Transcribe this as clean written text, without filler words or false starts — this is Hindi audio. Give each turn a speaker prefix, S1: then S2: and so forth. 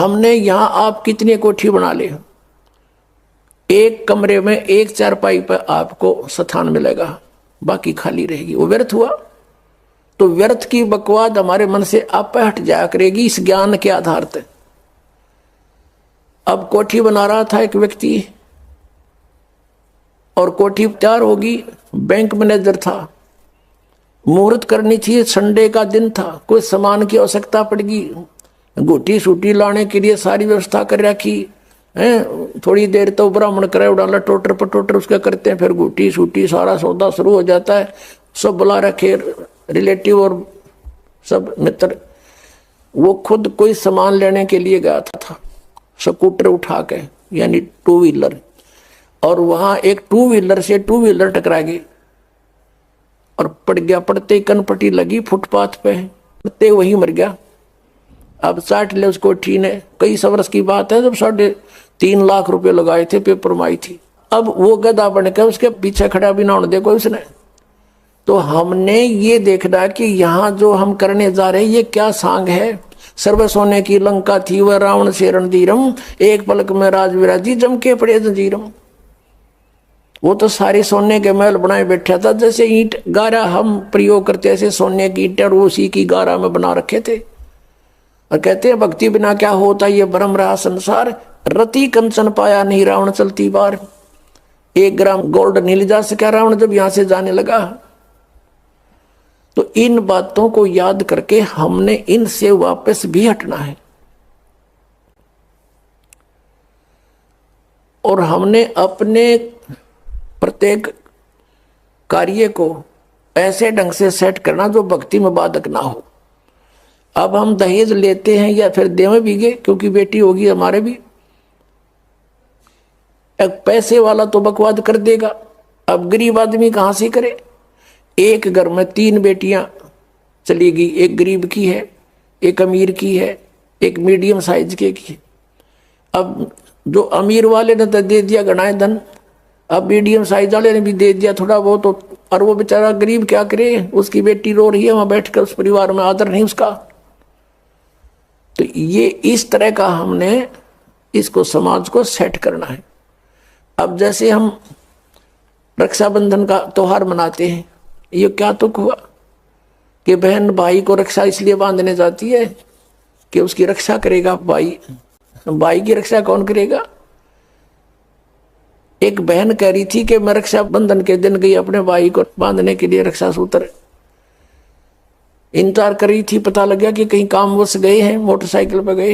S1: हमने यहाँ आप कितनी कोठी बना ले, एक कमरे में एक चारपाई पर आपको स्थान मिलेगा, बाकी खाली रहेगी, वो व्यर्थ हुआ। तो व्यर्थ की बकवाद हमारे मन से आप हट जाया करेगी इस ज्ञान के आधार पर। अब कोठी बना रहा था एक व्यक्ति और कोठी तैयार होगी, बैंक मैनेजर था, मुहूर्त करनी थी, संडे का दिन था, कोई सामान की आवश्यकता पड़गी, गोटी सूटी लाने के लिए सारी व्यवस्था कर रखी है। थोड़ी देर तो ब्राह्मण करे उड़ाला टोटर पटोटर उसके करते हैं, फिर गोटी सूटी सारा सौदा शुरू हो जाता है, सब बुला रखे रिलेटिव और सब मित्र। वो खुद कोई सामान लेने के लिए गया था स्कूटर उठा के, यानी टू व्हीलर, और वहां एक टू व्हीलर से टू व्हीलर टकरा गई और पड़ गया। पड़ते ही कनपट्टी लगी फुटपाथ पे, पड़ते वही मर गया। अब चाट ले उसको ठी ने, कई वर्ष की बात है जब 3.5 लाख रुपए लगाए थे, पेपर माई थी। अब वो गधा बनकर उसके पीछे खड़ा भी ना होने दे कोई उसने। तो हमने ये देखना कि यहाँ जो हम करने जा रहे हैं ये क्या सांग है। सर्व सोने की लंका थी वह रावण से रणधीरम, एक पलक में राज विराजी जम के पड़े जंजीरम। वो तो सारे सोने के महल बनाए बैठा था, जैसे ईंट गारा हम प्रयोग करते ऐसे सोने की ईंट और उसी की गारा में बना रखे थे। और कहते हैं भक्ति बिना क्या होता ये भ्रम रहा संसार, रति कंचन पाया नहीं रावण चलती बार। 1 ग्राम गोल्ड नहीं ले जा सका रावण जब यहां से जाने लगा। तो इन बातों को याद करके हमने इनसे वापस भी हटना है और हमने अपने प्रत्येक कार्य को ऐसे ढंग से सेट करना जो भक्ति में बाधक ना हो। अब हम दहेज लेते हैं या फिर देवे भीगे, क्योंकि बेटी होगी हमारे भी, एक पैसे वाला तो बकवाद कर देगा, अब गरीब आदमी कहां से करे। एक घर में 3 बेटियां चली गई, एक गरीब की है, एक अमीर की है, एक मीडियम साइज की है। अब जो अमीर वाले ने तो दे दिया गणाए धन, अब मीडियम साइज वाले ने भी दे दिया थोड़ा बहुत, और वो बेचारा गरीब क्या करे, उसकी बेटी रो रही है वहां बैठकर, उस परिवार में आदर नहीं उसका। तो ये इस तरह का हमने इसको समाज को सेट करना है। अब जैसे हम रक्षाबंधन का त्योहार मनाते हैं, ये क्या तुक हुआ कि बहन भाई को रक्षा इसलिए बांधने जाती है कि उसकी रक्षा करेगा भाई। भाई की रक्षा कौन करेगा। एक बहन कह रही थी कि मैं रक्षाबंधन के दिन गई अपने भाई को बांधने के लिए, रक्षा सूत्र इंतजार कर रही थी, पता लग गया कि कहीं कामवश गए हैं, मोटरसाइकिल पर गए।